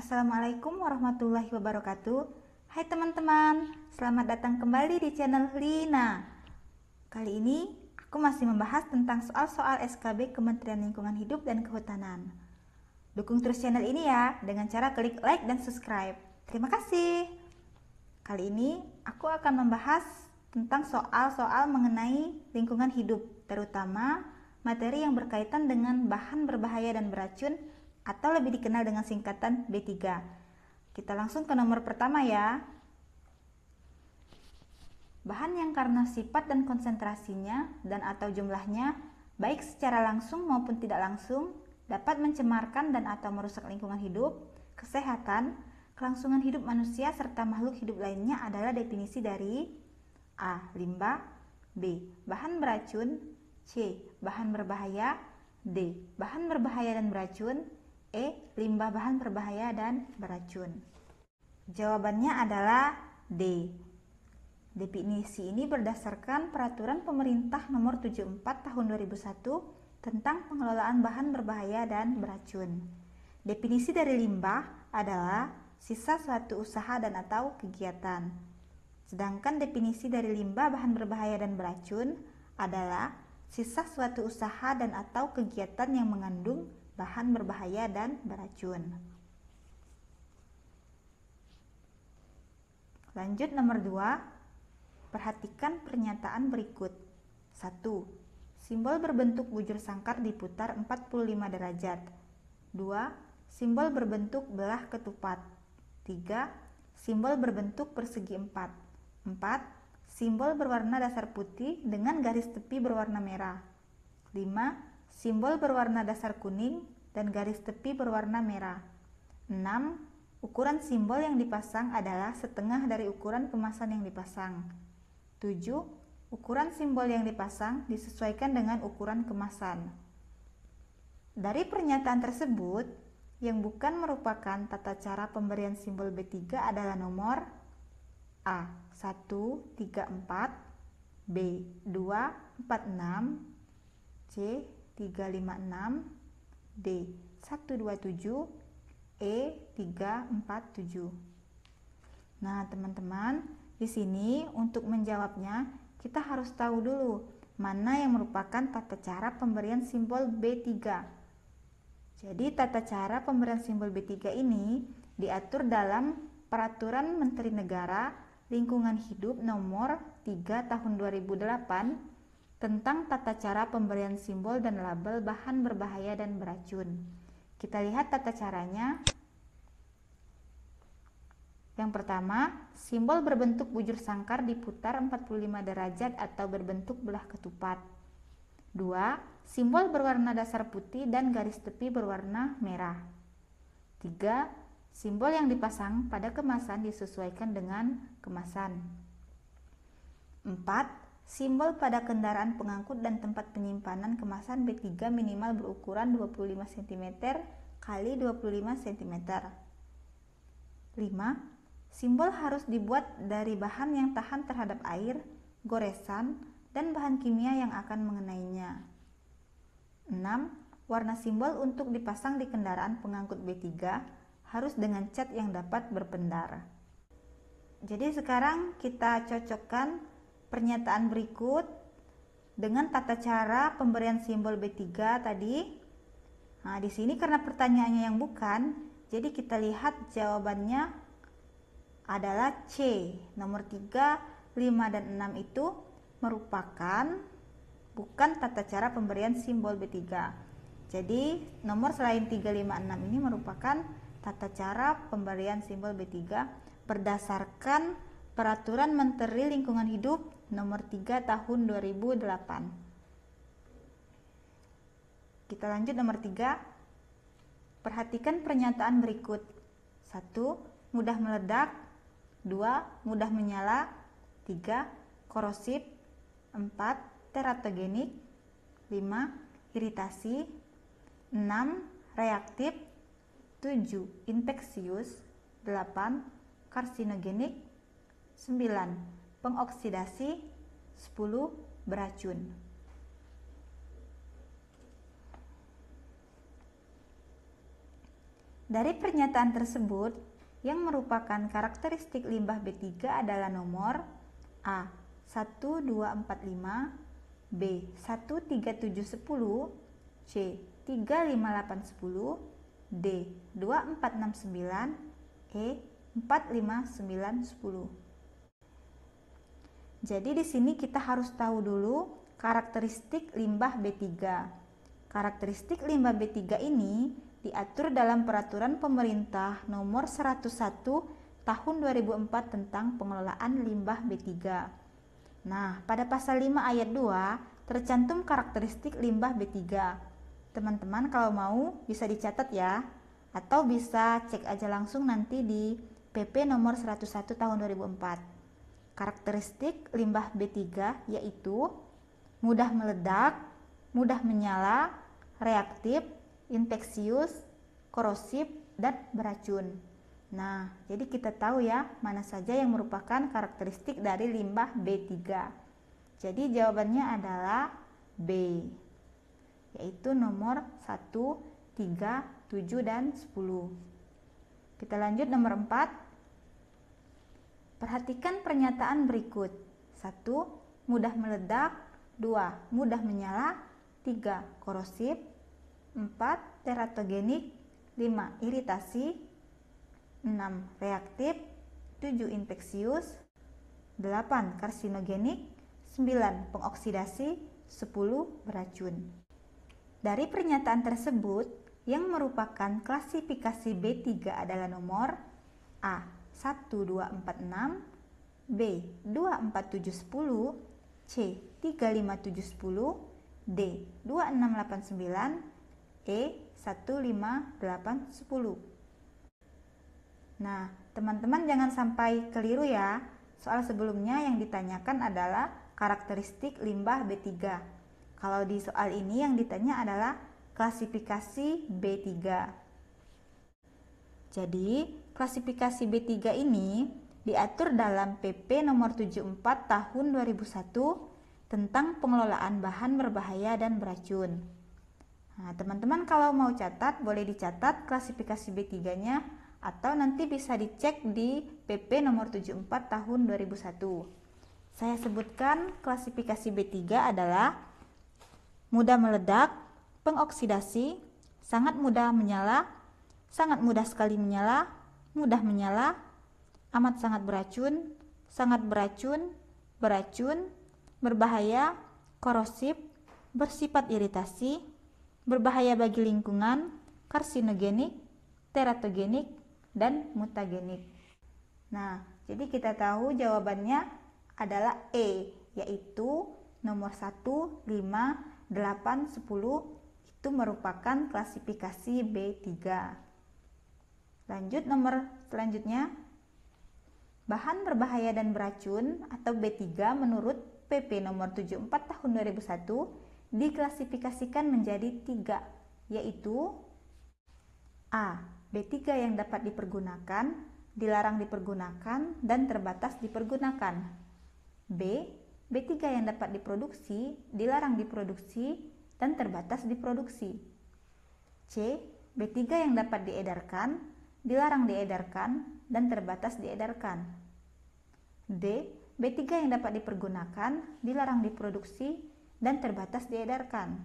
Assalamualaikum warahmatullahi wabarakatuh. Hai teman-teman, selamat datang kembali di channel Lina. Kali ini aku masih membahas tentang soal-soal SKB Kementerian Lingkungan Hidup dan Kehutanan. Dukung terus channel ini ya dengan cara klik like dan subscribe. Terima kasih. Kali ini aku akan membahas tentang soal-soal mengenai lingkungan hidup, terutama materi yang berkaitan dengan bahan berbahaya dan beracun atau lebih dikenal dengan singkatan B3. Kita langsung ke nomor pertama ya. Bahan yang karena sifat dan konsentrasinya dan atau jumlahnya baik secara langsung maupun tidak langsung dapat mencemarkan dan atau merusak lingkungan hidup, kesehatan, kelangsungan hidup manusia serta makhluk hidup lainnya adalah definisi dari A. Limbah, B. Bahan beracun, C. Bahan berbahaya, D. Bahan berbahaya dan beracun, E. Limbah bahan berbahaya dan beracun. Jawabannya adalah D. Definisi ini berdasarkan Peraturan Pemerintah Nomor 74 Tahun 2001 tentang pengelolaan bahan berbahaya dan beracun. Definisi dari limbah adalah sisa suatu usaha dan atau kegiatan. Sedangkan definisi dari limbah bahan berbahaya dan beracun adalah sisa suatu usaha dan atau kegiatan yang mengandung bahan berbahaya dan beracun. Lanjut nomor 2. Perhatikan pernyataan berikut. 1. Simbol berbentuk bujur sangkar diputar 45 derajat. 2. Simbol berbentuk belah ketupat. 3. Simbol berbentuk persegi 4. 4. Simbol berwarna dasar putih dengan garis tepi berwarna merah. 5. Simbol berwarna dasar kuning dan garis tepi berwarna merah. 6. Ukuran simbol yang dipasang adalah setengah dari ukuran kemasan yang dipasang. 7. Ukuran simbol yang dipasang disesuaikan dengan ukuran kemasan. Dari pernyataan tersebut, yang bukan merupakan tata cara pemberian simbol B3 adalah nomor A. 134, B. 246, C. 356, D. 127, E. 347. Nah, teman-teman, di sini untuk menjawabnya kita harus tahu dulu mana yang merupakan tata cara pemberian simbol B3. Jadi, tata cara pemberian simbol B3 ini diatur dalam Peraturan Menteri Negara Lingkungan Hidup Nomor 3 Tahun 2008 tentang tata cara pemberian simbol dan label bahan berbahaya dan beracun. Kita lihat tata caranya. Yang pertama, simbol berbentuk bujur sangkar diputar 45 derajat atau berbentuk belah ketupat. 2. Simbol berwarna dasar putih dan garis tepi berwarna merah. 3. Simbol yang dipasang pada kemasan disesuaikan dengan kemasan. 4. Simbol pada kendaraan pengangkut dan tempat penyimpanan kemasan B3 minimal berukuran 25 cm x 25 cm. 5. Simbol harus dibuat dari bahan yang tahan terhadap air, goresan, dan bahan kimia yang akan mengenainya. 6. Warna simbol untuk dipasang di kendaraan pengangkut B3 harus dengan cat yang dapat berpendar. Jadi sekarang kita cocokkan pernyataan berikut dengan tata cara pemberian simbol B3 tadi. Nah, di sini karena pertanyaannya yang bukan, jadi kita lihat jawabannya adalah C. Nomor 3, 5, dan 6 itu merupakan bukan tata cara pemberian simbol B3. Jadi, nomor selain 3, 5, 6 ini merupakan tata cara pemberian simbol B3 berdasarkan Peraturan Menteri Lingkungan Hidup Nomor 3 Tahun 2008. Kita lanjut nomor 3. Perhatikan pernyataan berikut. 1. Mudah meledak. 2. Mudah menyala. 3. Korosif. 4. Teratogenik. 5. Iritasi. 6. Reaktif. 7. Infeksius. 8. Karsinogenik. 9. Pengoksidasi. 10. Beracun. Dari pernyataan tersebut, yang merupakan karakteristik limbah B3 adalah nomor A. 1, 2, 4, 5, B. 1, 3, 7, 10, C. 3, 5, 8, 10, D. 2, 4, 6, 9, E. 4, 5, 9, 10. Jadi di sini kita harus tahu dulu karakteristik limbah B3. Karakteristik limbah B3 ini diatur dalam Peraturan Pemerintah Nomor 101 Tahun 2004 tentang pengelolaan limbah B3. Nah, pada pasal 5 ayat 2 tercantum karakteristik limbah B3. Teman-teman kalau mau bisa dicatat ya, atau bisa cek aja langsung nanti di PP nomor 101 tahun 2004. Karakteristik limbah B3 yaitu mudah meledak, mudah menyala, reaktif, infeksius, korosif, dan beracun. Nah, jadi kita tahu ya mana saja yang merupakan karakteristik dari limbah B3. Jadi jawabannya adalah B, yaitu nomor 1, 3, 7, dan 10. Kita lanjut nomor 4. Perhatikan pernyataan berikut. 1. Mudah meledak. 2. Mudah menyala. 3. Korosif. 4. Teratogenik. 5. Iritasi. 6. Reaktif. 7. Infeksius. 8. Karsinogenik. 9. Pengoksidasi. 10. Beracun. Dari pernyataan tersebut, yang merupakan klasifikasi B3 adalah nomor A. 1, 2, 4, 6, B. 2, 4, 7, 10, C. 3, 5, 7, 10, D. 2, 6, 8, 9, E. 1, 5, 8, 10. Nah, teman-teman jangan sampai keliru ya. Soal sebelumnya yang ditanyakan adalah karakteristik limbah B3. Kalau di soal ini yang ditanya adalah klasifikasi B3. Jadi, klasifikasi B3 ini diatur dalam PP nomor 74 tahun 2001 tentang pengelolaan bahan berbahaya dan beracun. Nah, teman-teman kalau mau catat, boleh dicatat klasifikasi B3-nya atau nanti bisa dicek di PP nomor 74 tahun 2001. Saya sebutkan klasifikasi B3 adalah mudah meledak, pengoksidasi, sangat mudah menyala, sangat mudah sekali menyala, mudah menyala, amat sangat beracun, beracun, berbahaya, korosif, bersifat iritasi, berbahaya bagi lingkungan, karsinogenik, teratogenik, dan mutagenik. Nah, jadi kita tahu jawabannya adalah E, yaitu nomor 1, 5, 8, 10 itu merupakan klasifikasi B3. Lanjut nomor selanjutnya. Bahan berbahaya dan beracun atau B3 menurut PP nomor 74 tahun 2001 diklasifikasikan menjadi 3, yaitu A. B3 yang dapat dipergunakan, dilarang dipergunakan, dan terbatas dipergunakan. B. B3 yang dapat diproduksi, dilarang diproduksi, dan terbatas diproduksi. C. B3 yang dapat diedarkan, dilarang diedarkan, dan terbatas diedarkan. D. B3 yang dapat dipergunakan, dilarang diproduksi, dan terbatas diedarkan.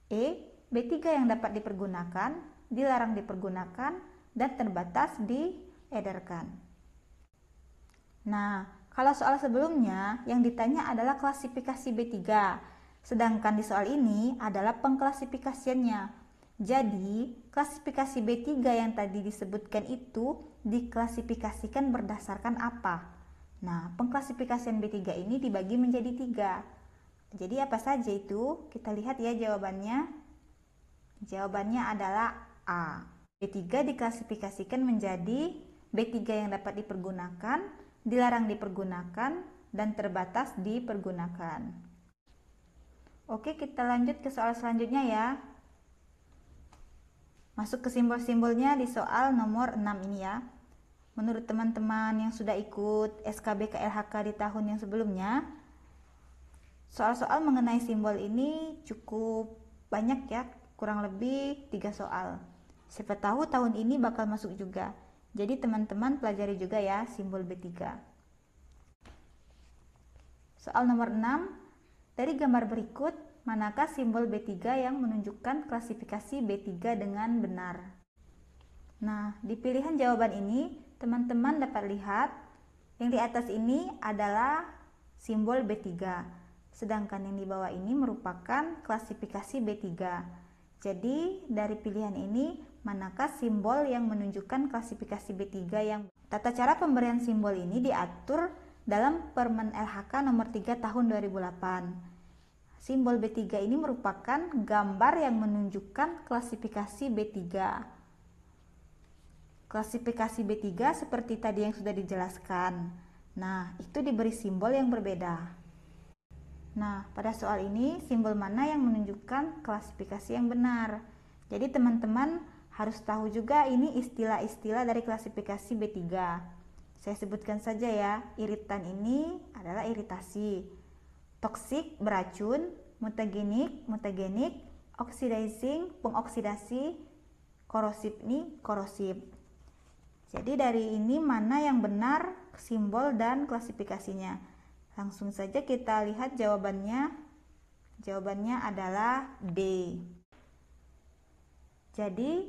E. B3 yang dapat dipergunakan, dilarang dipergunakan, dan terbatas diedarkan. Nah, kalau soal sebelumnya yang ditanya adalah klasifikasi B3. Sedangkan di soal ini adalah pengklasifikasiannya. Jadi, klasifikasi B3 yang tadi disebutkan itu diklasifikasikan berdasarkan apa? Nah, pengklasifikasian B3 ini dibagi menjadi 3. Jadi apa saja itu? Kita lihat ya jawabannya. Jawabannya adalah A. B3 diklasifikasikan menjadi B3 yang dapat dipergunakan, dilarang dipergunakan, dan terbatas dipergunakan. Oke, kita lanjut ke soal selanjutnya ya. Masuk ke simbol-simbolnya di soal nomor 6 ini ya. Menurut teman-teman yang sudah ikut SKB KLHK di tahun yang sebelumnya, soal-soal mengenai simbol ini cukup banyak ya, kurang lebih 3 soal. Siapa tahu tahun ini bakal masuk juga. Jadi teman-teman pelajari juga ya simbol B3. Soal nomor 6, dari gambar berikut, manakah simbol B3 yang menunjukkan klasifikasi B3 dengan benar? Nah, di pilihan jawaban ini, teman-teman dapat lihat yang di atas ini adalah simbol B3, sedangkan yang di bawah ini merupakan klasifikasi B3. Jadi, dari pilihan ini, manakah simbol yang menunjukkan klasifikasi B3 yang tata cara pemberian simbol ini diatur dalam Permen LHK nomor 3 tahun 2008. Simbol B3 ini merupakan gambar yang menunjukkan klasifikasi B3. Klasifikasi B3 seperti tadi yang sudah dijelaskan. Nah, itu diberi simbol yang berbeda. Nah, pada soal ini simbol mana yang menunjukkan klasifikasi yang benar? Jadi teman-teman harus tahu juga ini istilah-istilah dari klasifikasi B3. Saya sebutkan saja ya, iritan ini adalah iritasi, toksik beracun, mutagenik, oxidizing pengoksidasi, korosif nih korosif. Jadi dari ini mana yang benar simbol dan klasifikasinya? Langsung saja kita lihat jawabannya. Jawabannya adalah D. Jadi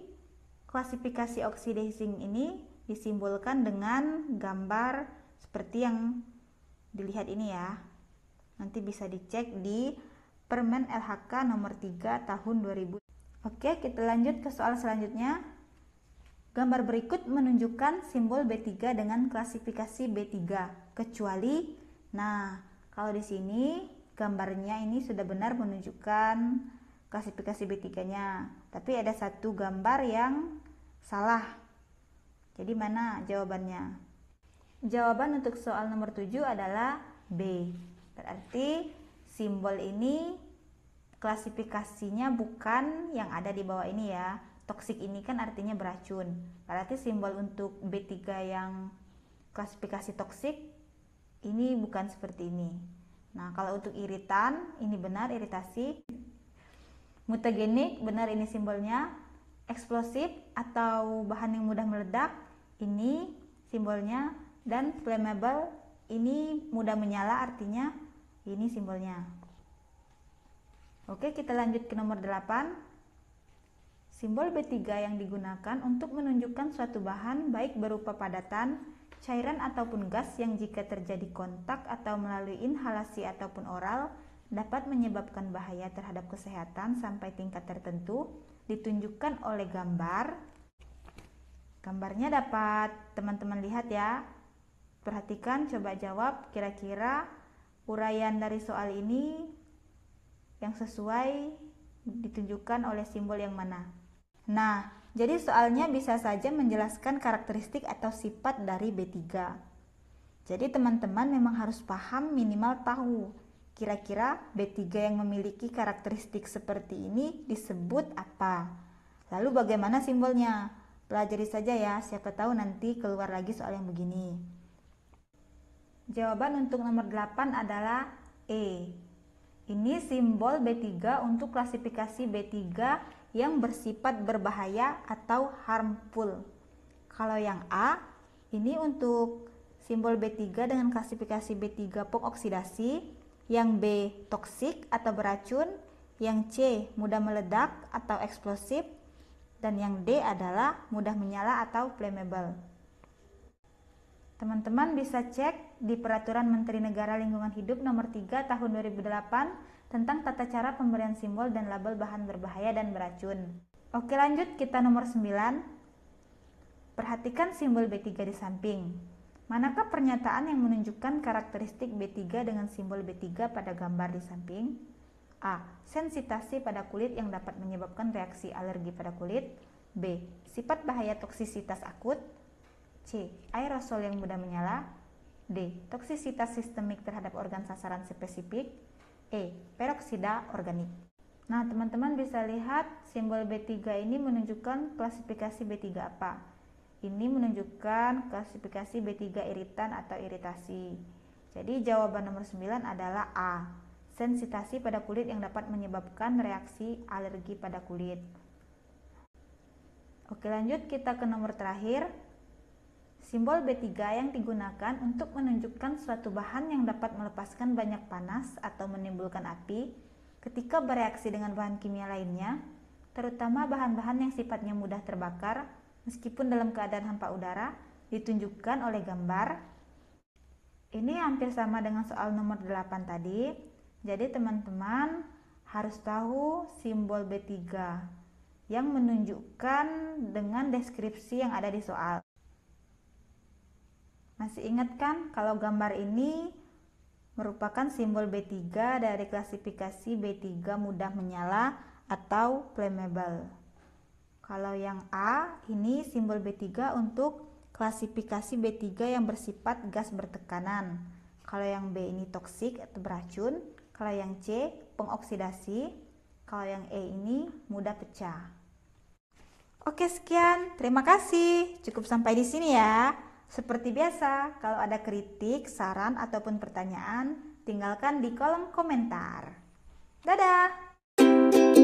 klasifikasi oxidizing ini disimbolkan dengan gambar seperti yang dilihat ini ya. Nanti bisa dicek di Permen LHK nomor 3 tahun 2000. Oke, kita lanjut ke soal selanjutnya. Gambar berikut menunjukkan simbol B3 dengan klasifikasi B3 kecuali, nah, kalau di sini gambarnya ini sudah benar menunjukkan klasifikasi B3-nya, tapi ada satu gambar yang salah. Jadi mana jawabannya? Jawaban untuk soal nomor 7 adalah B. Berarti simbol ini klasifikasinya bukan yang ada di bawah ini ya. Toksik ini kan artinya beracun. Berarti simbol untuk B3 yang klasifikasi toksik ini bukan seperti ini. Nah, kalau untuk iritan ini benar iritasi. Mutagenik benar ini simbolnya. Eksplosif atau bahan yang mudah meledak ini simbolnya, dan flammable ini mudah menyala artinya ini simbolnya. Oke, kita lanjut ke nomor 8. Simbol B3 yang digunakan untuk menunjukkan suatu bahan baik berupa padatan, cairan ataupun gas yang jika terjadi kontak atau melalui inhalasi ataupun oral dapat menyebabkan bahaya terhadap kesehatan sampai tingkat tertentu ditunjukkan oleh gambar. Gambarnya dapat teman-teman lihat ya. Perhatikan, coba jawab kira-kira uraian dari soal ini yang sesuai ditunjukkan oleh simbol yang mana. Nah, jadi soalnya bisa saja menjelaskan karakteristik atau sifat dari B3. Jadi teman-teman memang harus paham, minimal tahu kira-kira B3 yang memiliki karakteristik seperti ini disebut apa. Lalu bagaimana simbolnya? Pelajari saja ya, siapa tahu nanti keluar lagi soal yang begini. Jawaban untuk nomor 8 adalah E. Ini simbol B3 untuk klasifikasi B3 yang bersifat berbahaya atau harmful. Kalau yang A, ini untuk simbol B3 dengan klasifikasi B3 pengoksidasi, yang B toksik atau beracun, yang C mudah meledak atau eksplosif, dan yang D adalah mudah menyala atau flammable. Teman-teman bisa cek di Peraturan Menteri Negara Lingkungan Hidup nomor 3 tahun 2008 tentang tata cara pemberian simbol dan label bahan berbahaya dan beracun. Oke, lanjut kita nomor 9. Perhatikan simbol B3 di samping. Manakah pernyataan yang menunjukkan karakteristik B3 dengan simbol B3 pada gambar di samping? A. Sensitasi pada kulit yang dapat menyebabkan reaksi alergi pada kulit. B. Sifat bahaya toksisitas akut. C. Aerosol yang mudah menyala. D. Toksisitas sistemik terhadap organ sasaran spesifik. E. Peroksida organik. Nah, teman-teman bisa lihat simbol B3 ini menunjukkan klasifikasi B3 apa? Ini menunjukkan klasifikasi B3 iritan atau iritasi. Jadi jawaban nomor 9 adalah A. Sensitasi pada kulit yang dapat menyebabkan reaksi alergi pada kulit. Oke, lanjut kita ke nomor terakhir. Simbol B3 yang digunakan untuk menunjukkan suatu bahan yang dapat melepaskan banyak panas atau menimbulkan api ketika bereaksi dengan bahan kimia lainnya, terutama bahan-bahan yang sifatnya mudah terbakar meskipun dalam keadaan hampa udara, ditunjukkan oleh gambar. Ini hampir sama dengan soal nomor 8 tadi. Jadi teman-teman harus tahu simbol B3 yang menunjukkan dengan deskripsi yang ada di soal. Masih ingat kan kalau gambar ini merupakan simbol B3 dari klasifikasi B3 mudah menyala atau flammable. Kalau yang A ini simbol B3 untuk klasifikasi B3 yang bersifat gas bertekanan. Kalau yang B ini toksik atau beracun. Kalau yang C pengoksidasi. Kalau yang E ini mudah pecah. Oke, sekian. Terima kasih. Cukup sampai di sini ya. Seperti biasa, kalau ada kritik, saran, ataupun pertanyaan, tinggalkan di kolom komentar. Dadah!